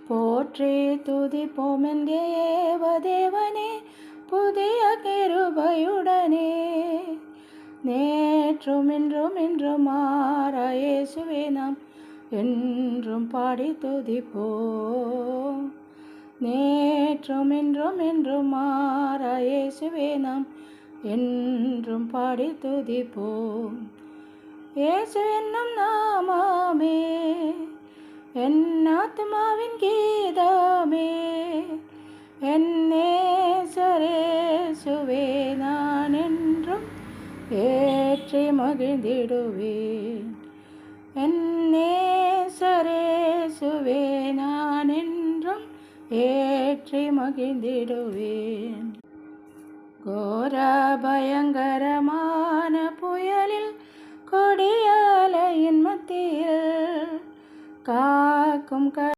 போற்றி துதிப்போம் என்கே ஏவதேவனே புதிய கிருபையுடனே. நேற்றும் இன்றும் என்றும் மாறா இயேசுவே நாம் என்றும் பாடி துதிப்போம். நேற்றும் இன்றும் என்றும் மாறா இயேசுவே நாம் என்றும் பாடி துதிப்போம். இயேசு என்னும் நாமமே என் ஆத்துமாவின் கீதமே, என் நேசரேசுவே நான் என்றும் ஏற்றி மகிழ்ந்திடுவேன். என் நேசரேசுவே நான் என்றும் ஏற்றி மகிழ்ந்திடுவேன். கோர பயங்கரமான புயலில் கொடிய அலையின் மத்தியில் காக்கும்